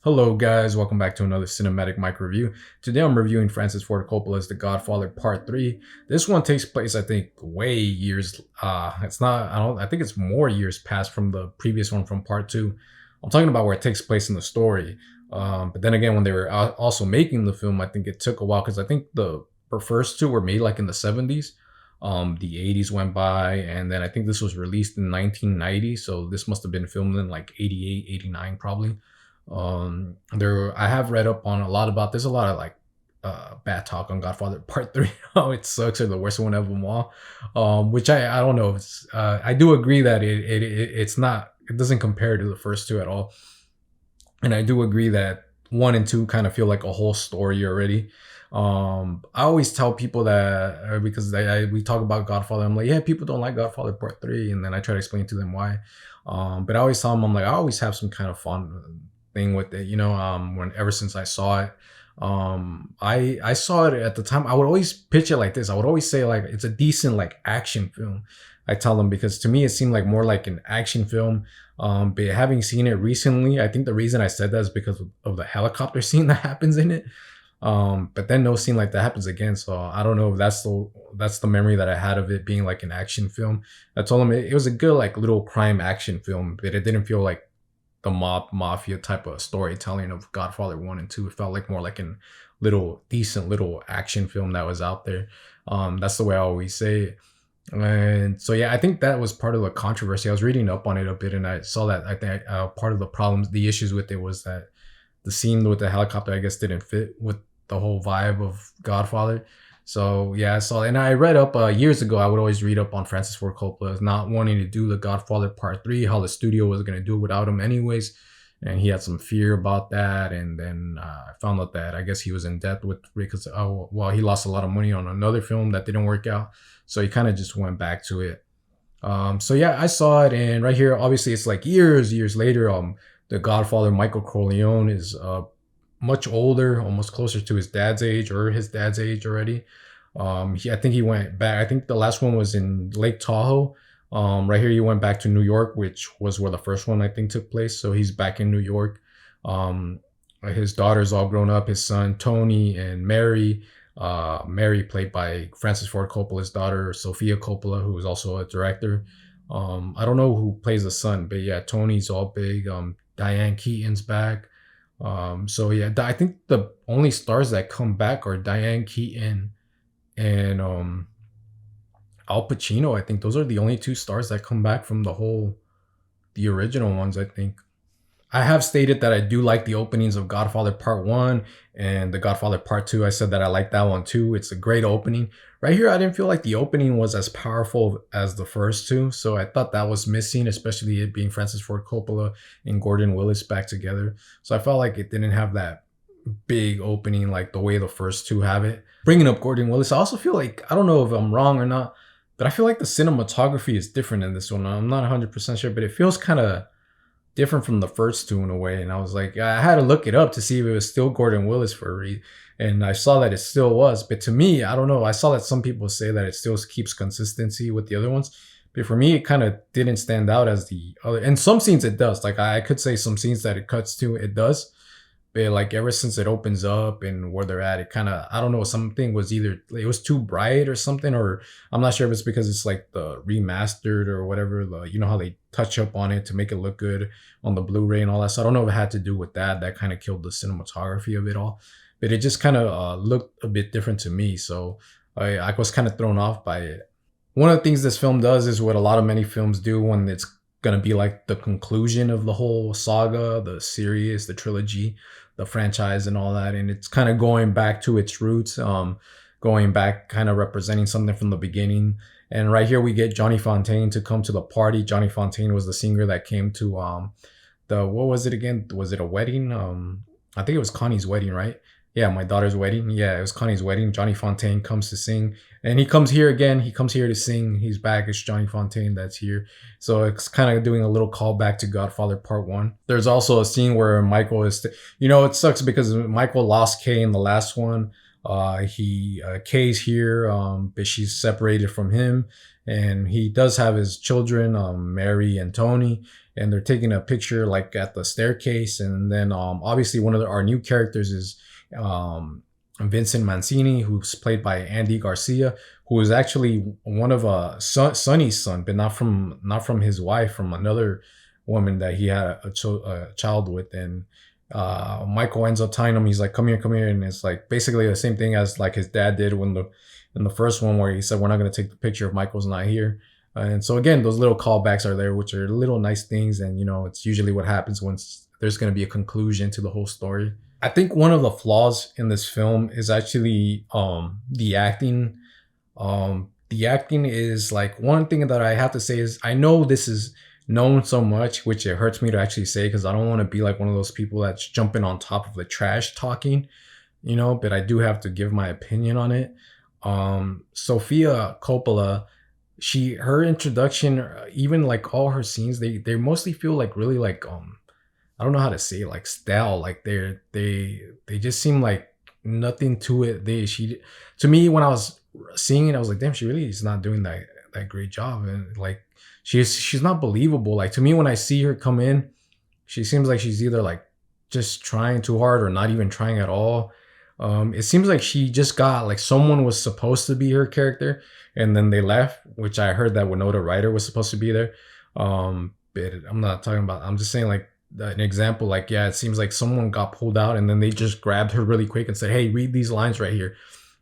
Hello guys, welcome back to another cinematic mic review. Today I'm reviewing Francis Ford Coppola's The Godfather Part 3. This one takes place, I think, way years, I think it's more years past from the previous one from Part 2. I'm talking about where it takes place in the story. But then again, when they were also making the film, I think it took a while because I think the first two were made like in the 70s. The 80s went by, and then I think this was released in 1990, so this must have been filmed in like 88, 89 probably. There I have read up on a lot about, there's a lot of like bad talk on Godfather Part 3. Oh, it sucks, or the worst one of them all. Which I don't know, it's I do agree that it's not, it doesn't compare to the first two at all. And I do agree that one and two kind of feel like a whole story already. I always tell people that because we talk about Godfather, I'm like, yeah, people don't like Godfather Part 3, and then I try to explain to them why. But I always tell them, I'm like, I always have some kind of fun thing with it, when ever since I saw it. I saw it at the time. I would always pitch it like this. I would always say like it's a decent like action film. I tell them, because to me it seemed like more like an action film. But having seen it recently, I think the reason I said that is because of the helicopter scene that happens in it. But then no scene like that happens again. So I don't know if that's the memory that I had of it being like an action film. I told him it was a good like little crime action film, but it didn't feel like the mafia type of storytelling of Godfather 1 and 2. It felt like more like a decent little action film that was out there. That's the way I always say it. And so yeah, I think that was part of the controversy. I was reading up on it a bit, and I saw that I think part of the problems, the issues with it, was that the scene with the helicopter, I guess, didn't fit with the whole vibe of Godfather. So yeah, I saw, and I read up years ago. I would always read up on Francis Ford Coppola not wanting to do The Godfather Part 3, how the studio was going to do it without him anyways, and he had some fear about that. And then I found out that I guess he was in debt because he lost a lot of money on another film that didn't work out, so he kind of just went back to it. So yeah, I saw it, and right here, obviously, it's like years later. The Godfather, Michael Corleone, is much older, almost closer to his dad's age, or his dad's age already. I think he went back. I think the last one was in Lake Tahoe. Right here, he went back to New York, which was where the first one I think took place. So he's back in New York. His daughter's all grown up. His son Tony and Mary. Mary, played by Francis Ford Coppola's daughter, Sophia Coppola, who is also a director. I don't know who plays the son, but yeah, Tony's all big. Diane Keaton's back. So yeah, I think the only stars that come back are Diane Keaton and Al Pacino. I think those are the only two stars that come back from the original ones, I think. I have stated that I do like the openings of Godfather Part 1 and The Godfather Part 2. I said that I like that one too. It's a great opening. Right here, I didn't feel like the opening was as powerful as the first two, so I thought that was missing, especially it being Francis Ford Coppola and Gordon Willis back together. So I felt like it didn't have that big opening like the way the first two have it. Bringing up Gordon Willis, I also feel like, I don't know if I'm wrong or not, but I feel like the cinematography is different in this one. I'm not 100% sure, but it feels kind of different from the first two in a way. And I was like, I had to look it up to see if it was still Gordon Willis for a read. And I saw that it still was. But to me, I don't know. I saw that some people say that it still keeps consistency with the other ones. But for me, it kind of didn't stand out as the other. And some scenes it does. Like I could say some scenes that it cuts to, it does. But like ever since it opens up and where they're at, it kind of, I don't know, something was either, it was too bright or something, or I'm not sure if it's because it's like the remastered or whatever, you know how they touch up on it to make it look good on the Blu-ray and all that. So I don't know if it had to do with that. That kind of killed the cinematography of it all. But it just kind of looked a bit different to me. So I was kind of thrown off by it. One of the things this film does is what a lot of many films do when it's going to be like the conclusion of the whole saga, the series, the trilogy, the franchise and all that. And it's kind of going back to its roots, going back, kind of representing something from the beginning. And right here we get Johnny Fontane to come to the party. Johnny Fontane was the singer that came to what was it again? Was it a wedding? I think it was Connie's wedding, right? Yeah, my daughter's wedding. Yeah, it was Connie's wedding. Johnny Fontane comes to sing. And he comes here again. He comes here to sing. He's back. It's Johnny Fontane that's here. So it's kind of doing a little callback to Godfather Part 1. There's also a scene where Michael is... it sucks because Michael lost Kay in the last one. Kay's here, but she's separated from him. And he does have his children, Mary and Tony. and they're taking a picture like at the staircase. And then obviously one of our new characters is Vincent Mancini, who's played by Andy Garcia, who is actually one of Sonny's son, but not from his wife, from another woman that he had a child with. And Michael ends up telling him, he's like, come here, and it's like basically the same thing as like his dad did when in the first one, where he said, we're not going to take the picture if Michael's not here. And so again, those little callbacks are there, which are little nice things. And it's usually what happens once there's going to be a conclusion to the whole story. I think one of the flaws in this film is actually the acting. The acting is like, one thing that I have to say is, I know this is known so much, which it hurts me to actually say, because I don't want to be like one of those people that's jumping on top of the trash talking, but I do have to give my opinion on it. Sophia Coppola, her introduction, even like all her scenes, they mostly feel like really like I don't know how to say it, like stale. Like they just seem like nothing to it. To me, when I was seeing it, I was like, damn, she really is not doing that great job. And like she's not believable. Like to me, when I see her come in, she seems like she's either like just trying too hard or not even trying at all. It seems like she just got, like, someone was supposed to be her character and then they left, which I heard that Winona Ryder was supposed to be there. But I'm not talking about, I'm just saying like an example, like, yeah, it seems like someone got pulled out and then they just grabbed her really quick and said, hey, read these lines right here.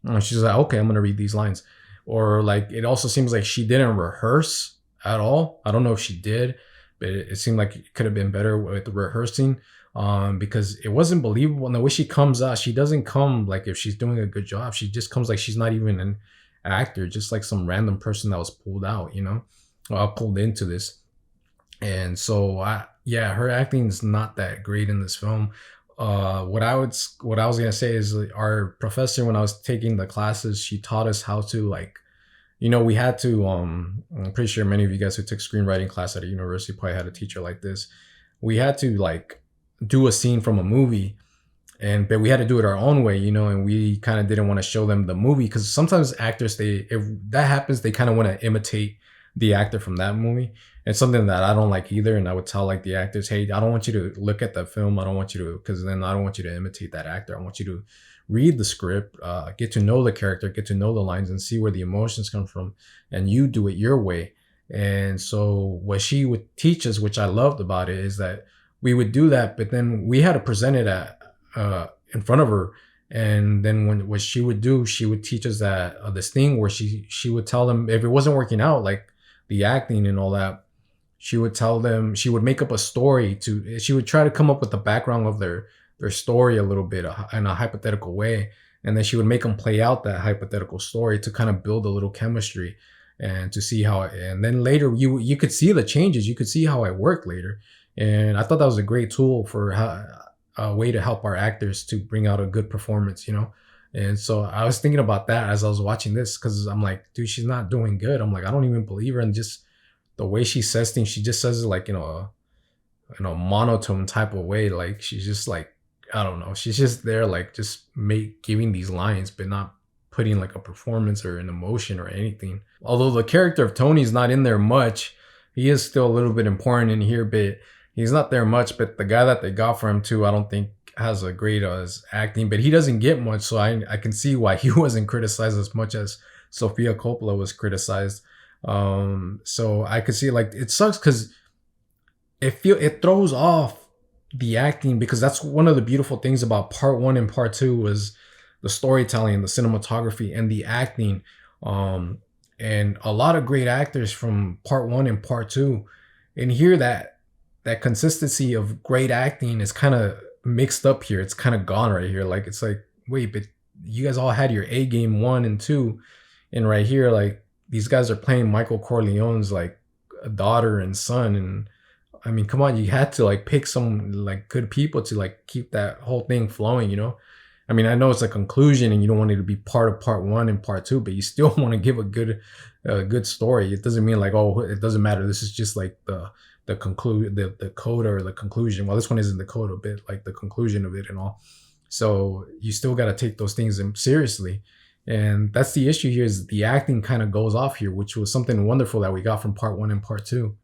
And she's like, okay, I'm going to read these lines. Or like, it also seems like she didn't rehearse at all. I don't know if she did, but it seemed like it could have been better with the rehearsing. Because it wasn't believable. And the way she comes out, she doesn't come like if she's doing a good job. She just comes like she's not even an actor, just like some random person that was pulled out, pulled into this. And so, her acting is not that great in this film. What I was gonna say is, our professor, when I was taking the classes, she taught us how to, like, we had to. I'm pretty sure many of you guys who took screenwriting class at a university probably had a teacher like this. We had to like do a scene from a movie, but we had to do it our own way, and we kind of didn't want to show them the movie, because sometimes actors, if that happens, they kind of want to imitate the actor from that movie. It's something that I don't like either. And I would tell like the actors, hey, I don't want you to look at the film. I don't want you to, because then I don't want you to imitate that actor. I want you to read the script, get to know the character, get to know the lines, and see where the emotions come from, and you do it your way. And so what she would teach us, which I loved about it, is that we would do that, but then we had to present it in front of her. And then what she would do, she would teach us that this thing where she would tell them if it wasn't working out, like the acting and all that, she would tell them, she would make up a story she would try to come up with the background of their story a little bit in a hypothetical way. And then she would make them play out that hypothetical story to kind of build a little chemistry and to see how, and then later you could see the changes. You could see how it worked later. And I thought that was a great tool for a way to help our actors to bring out a good performance, And so I was thinking about that as I was watching this, because I'm like, dude, she's not doing good. I'm like, I don't even believe her. And just the way she says things, she just says it like, a monotone type of way. Like, she's just like, I don't know. She's just there, like, just giving these lines, but not putting like a performance or an emotion or anything. Although the character of Tony's not in there much, he is still a little bit important in here, but he's not there much. But the guy that they got for him too, I don't think has a great acting, but he doesn't get much. So I can see why he wasn't criticized as much as Sophia Coppola was criticized. So I could see, like, it sucks because it throws off the acting, because that's one of the beautiful things about part 1 and part 2 was the storytelling, the cinematography, and the acting. And a lot of great actors from part 1 and part 2. And here that consistency of great acting is kind of mixed up here. It's kind of gone right here. Like, it's like, wait, but you guys all had your A game 1 and 2. And right here, like, these guys are playing Michael Corleone's like daughter and son. And I mean, come on, you had to like pick some like good people to like keep that whole thing flowing, I mean, I know it's a conclusion and you don't want it to be part of part 1 and part 2, but you still want to give a good story. It doesn't mean like, oh, it doesn't matter. This is just like the coda or the conclusion. Well, this one isn't the coda, but like the conclusion of it and all. So you still got to take those things seriously. And that's the issue here, is the acting kind of goes off here, which was something wonderful that we got from part 1 and part 2.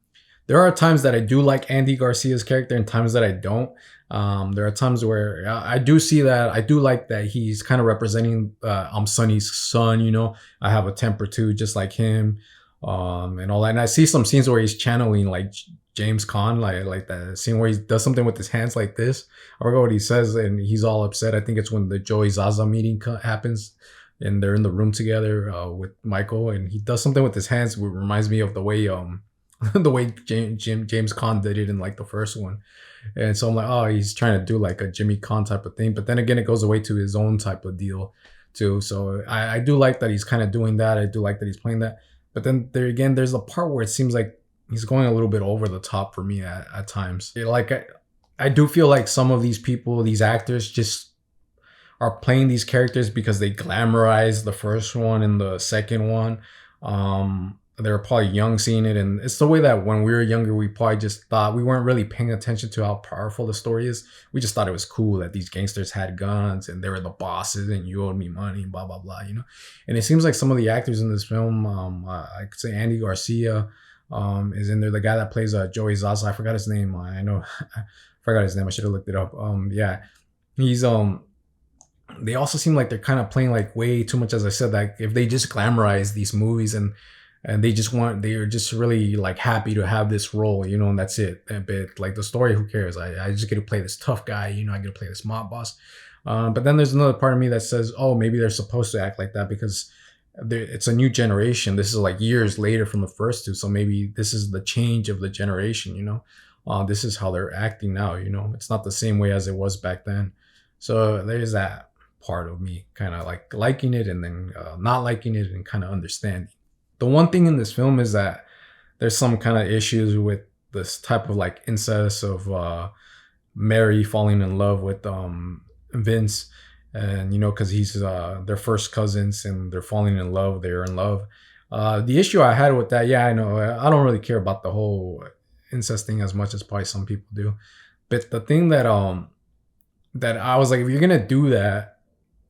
There are times that I do like Andy Garcia's character and times that I don't. There are times where I do see that I do like that he's kind of representing I'm Sonny's son, you know. I have a temper too, just like him, and all that. And I see some scenes where he's channeling like James Caan, like that scene where he does something with his hands like this. I forgot what he says, and he's all upset. I think it's when the Joey Zaza meeting happens, and they're in the room together with Michael, and he does something with his hands, which reminds me of the way the way James Caan did it in like the first one. And so I'm like, oh, he's trying to do like a Jimmy Caan type of thing. But then again, it goes away to his own type of deal too. So I do like that he's kind of doing that. I do like that he's playing that. But then there again, there's a part where it seems like he's going a little bit over the top for me at times. I do feel like some of these people, these actors, just are playing these characters because they glamorize the first one and the second one. They were probably young seeing it, and it's the way that when we were younger, we probably just thought we weren't really paying attention to how powerful the story is. We just thought it was cool that these gangsters had guns and they were the bosses and you owed me money and blah blah blah, you know. And it seems like some of the actors in this film, I could say Andy Garcia is in there. The guy that plays Joey Zaza, I forgot his name. I know, I forgot his name. I should have looked it up. Yeah, he's They also seem like they're kind of playing like way too much, as I said. Like if they just glamorize these movies and they're just really like happy to have this role, you know, and that's it. But like the story, who cares? I just get to play this tough guy, you know, I get to play this mob boss. But then there's another part of me that says, oh, maybe they're supposed to act like that because it's a new generation. This is like years later from the first two. So maybe this is the change of the generation, you know. This is how they're acting now, you know. It's not the same way as it was back then. So there's that part of me kind of like liking it and then not liking it and kind of understanding. The one thing in this film is that there's some kind of issues with this type of like incest of Mary falling in love with Vince, and you know, because he's their first cousins and they're falling in love. They're in love. The issue I had with that, yeah, I know, I don't really care about the whole incest thing as much as probably some people do, but the thing that that I was like, if you're gonna do that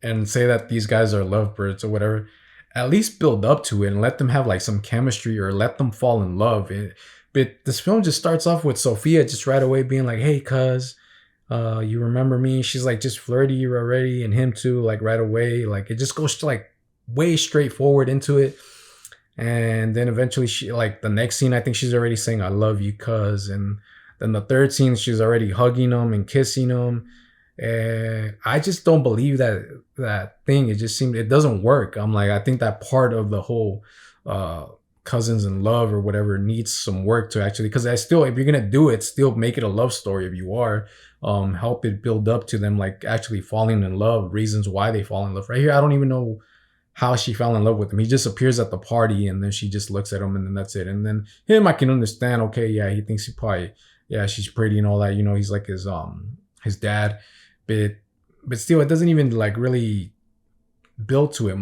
and say that these guys are lovebirds or whatever, at least build up to it and let them have like some chemistry or let them fall in love. But this film just starts off with Sophia just right away being like, hey, cuz, you remember me? She's like just flirty already, and him too, like right away. Like it just goes like way straightforward into it. And then eventually she, like the next scene, I think she's already saying, I love you, cuz. And then the third scene, she's already hugging him and kissing him. And I just don't believe that thing. It just seemed, it doesn't work. I'm like, I think that part of the whole cousins in love or whatever needs some work to actually, because I still, if you're gonna do it, still make it a love story. If you are, help it build up to them like actually falling in love, reasons why they fall in love. Right here, I don't even know how she fell in love with him. He just appears at the party and then she just looks at him and then that's it. And then him, I can understand. Okay, yeah, he thinks he probably, yeah, she's pretty and all that. You know, he's like his dad. But still, it doesn't even like really build to it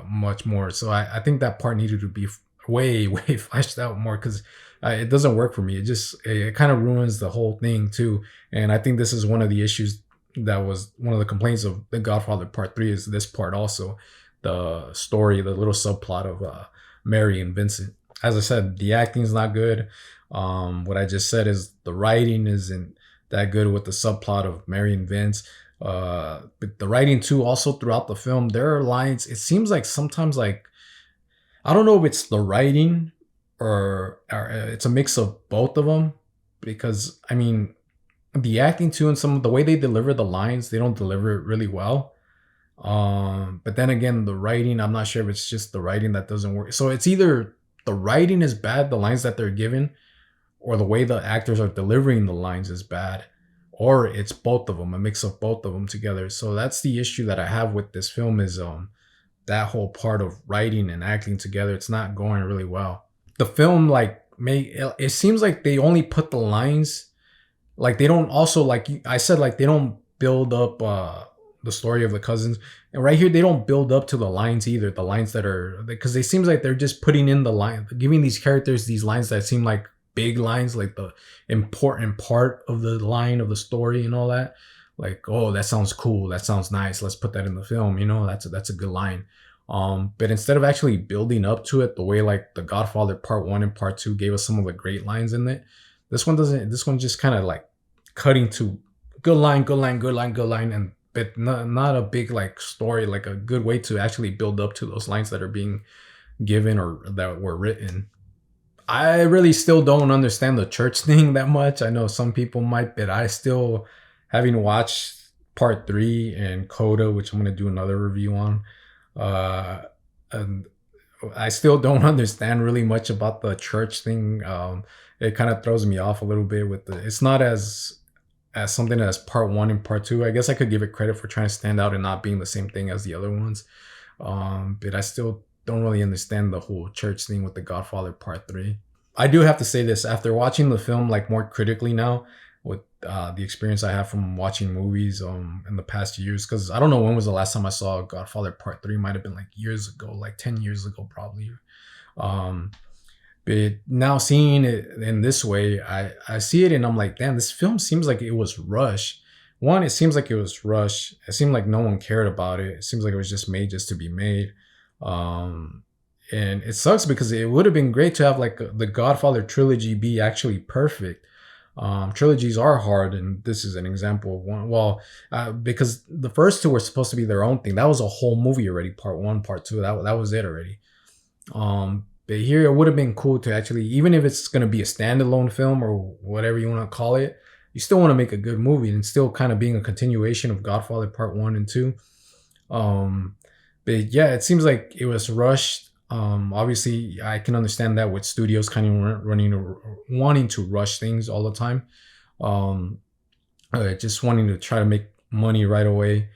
much more. So I think that part needed to be way fleshed out more, because it doesn't work for me. It kind of ruins the whole thing too. And I think this is one of the issues that was one of the complaints of The Godfather Part 3 is this part also. The story, the little subplot of Mary and Vincent. As I said, the acting is not good. What I just said is the writing isn't that good with the subplot of Mary and Vince. But the writing too, also throughout the film, there are lines. It seems like sometimes, like, I don't know if it's the writing or it's a mix of both of them. Because I mean, the acting too, and some of the way they deliver the lines, they don't deliver it really well. But then again, the writing, I'm not sure if it's just the writing that doesn't work. So it's either the writing is bad, the lines that they're given, or the way the actors are delivering the lines is bad, or it's both of them, a mix of both of them together. So that's the issue that I have with this film is that whole part of writing and acting together. It's not going really well. The film, like, it seems like they only put the lines, like they don't also, like I said, like they don't build up the story of the cousins. And right here, they don't build up to the lines either. The lines that are, because it seems like they're just putting in the line, giving these characters these lines that seem like big lines, like the important part of the line of the story and all that. Like, oh, that sounds cool, that sounds nice, let's put that in the film, you know, that's a good line. But instead of actually building up to it the way like the Godfather Part 1 and Part 2 gave us some of the great lines in it, this one doesn't. This one just kind of like cutting to good line, good line, good line, good line, and but not a big like story, like a good way to actually build up to those lines that are being given or that were written. I really still don't understand the church thing that much. I know some people might, but I still, having watched part three and Coda, which I'm gonna do another review on, uh, and I still don't understand really much about the church thing. It kind of throws me off a little bit with the. It's not as something as part one and part two. I guess I could give it credit for trying to stand out and not being the same thing as the other ones. But I still don't really understand the whole church thing with the Godfather Part 3. I do have to say this, after watching the film like more critically now, with the experience I have from watching movies in the past years, because I don't know when was the last time I saw Godfather Part 3. Might have been like years ago, like 10 years ago probably. But now seeing it in this way, I see it and I'm like, damn, this film seems like it was rushed. One, it seems like it was rushed. It seemed like no one cared about it. It seems like it was just made just to be made. And it sucks because it would have been great to have like the Godfather trilogy be actually perfect. Trilogies are hard, and this is an example of one. Well, because the first two were supposed to be their own thing. That was a whole movie already. Part one, part two. That was it already. But here it would have been cool to actually, even if it's gonna be a standalone film or whatever you want to call it, you still want to make a good movie and still kind of being a continuation of Godfather Part 1 and 2. But yeah, it seems like it was rushed. Obviously, I can understand that with studios kind of wanting to rush things all the time. Just wanting to try to make money right away.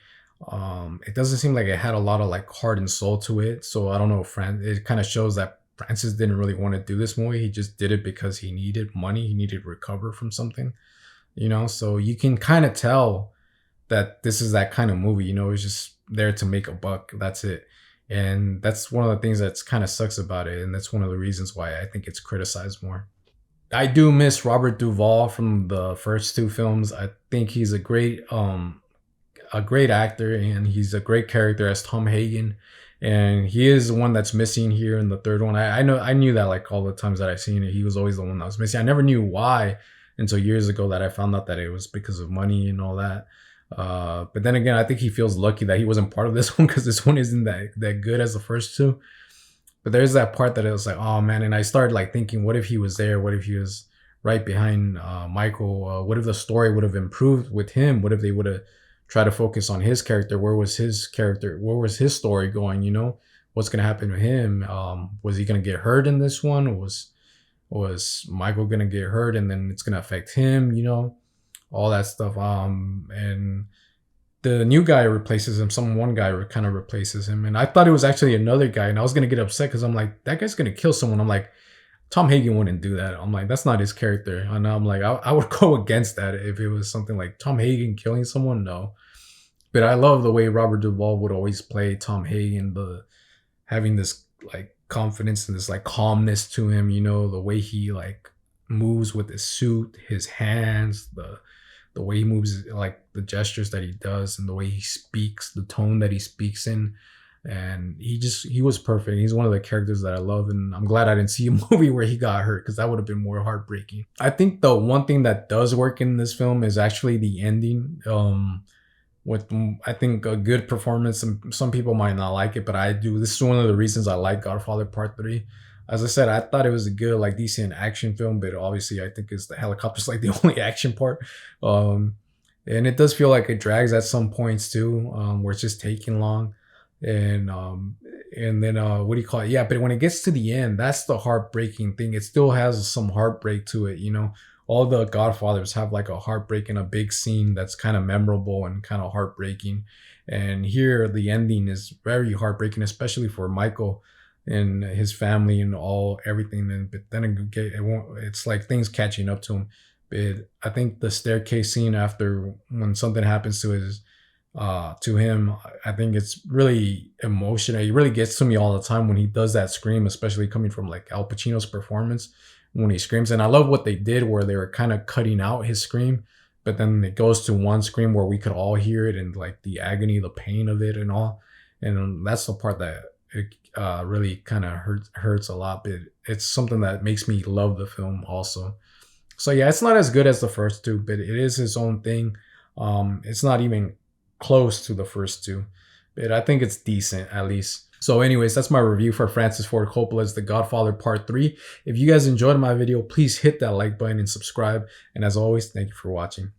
It doesn't seem like it had a lot of like heart and soul to it. So I don't know, it kind of shows that Francis didn't really want to do this movie. He just did it because he needed money. He needed to recover from something. So you can kind of tell that this is that kind of movie. It's just there to make a buck. That's it. And that's one of the things that's kind of sucks about it. And that's one of the reasons why I think it's criticized more. I do miss Robert Duvall from the first two films. I think he's a great actor, and he's a great character as Tom Hagen. And he is the one that's missing here in the third one. I knew that like all the times that I've seen it, he was always the one that was missing. I never knew why until years ago that I found out that it was because of money and all that. But then again, I think he feels lucky that he wasn't part of this one, because this one isn't that good as the first two. But there's that part that it was like, oh man, and I started like thinking, what if he was there? What if he was right behind Michael? What if the story would have improved with him? What if they would have tried to focus on his character? Where was his character? Where was his story going? What's gonna happen to him? Was he gonna get hurt in this one? Was Michael gonna get hurt and then it's gonna affect him? All that stuff. And the new guy replaces him. One guy kind of replaces him, and I thought it was actually another guy, and I was gonna get upset because I'm like, that guy's gonna kill someone. I'm like, Tom Hagen wouldn't do that. I'm like, that's not his character. And I'm like, I would go against that if it was something like Tom Hagen killing someone. No, but I love the way Robert Duvall would always play Tom Hagen, having this like confidence and this like calmness to him. The way he like moves with his suit, his hands, the way he moves, like the gestures that he does, and the way he speaks, the tone that he speaks in. And he was perfect. He's one of the characters that I love, and I'm glad I didn't see a movie where he got hurt, because that would have been more heartbreaking. I think the one thing that does work in this film is actually the ending. With, I think, a good performance. Some people might not like it, but I do. This is one of the reasons I like Godfather Part 3. As I said, I thought it was a good, like, decent action film, but obviously I think the helicopter's like the only action part. And it does feel like it drags at some points too, where it's just taking long. And then what do you call it? Yeah, but when it gets to the end, that's the heartbreaking thing. It still has some heartbreak to it. All the Godfathers have like a heartbreak and a big scene that's kind of memorable and kind of heartbreaking. And here the ending is very heartbreaking, especially for Michael and his family and everything. But then it's like things catching up to him. But I think the staircase scene after, when something happens to him, I think it's really emotional. It really gets to me all the time when he does that scream, especially coming from like Al Pacino's performance when he screams. And I love what they did where they were kind of cutting out his scream, but then it goes to one scream where we could all hear it and like the agony, the pain of it and all. And that's the part that it really kind of hurts a lot, but it's something that makes me love the film also. So yeah, it's not as good as the first two, but it is its own thing. It's not even close to the first two, but I think it's decent at least. So anyways, that's my review for Francis Ford Coppola's The Godfather Part 3. If you guys enjoyed my video, please hit that like button and subscribe. And as always, thank you for watching.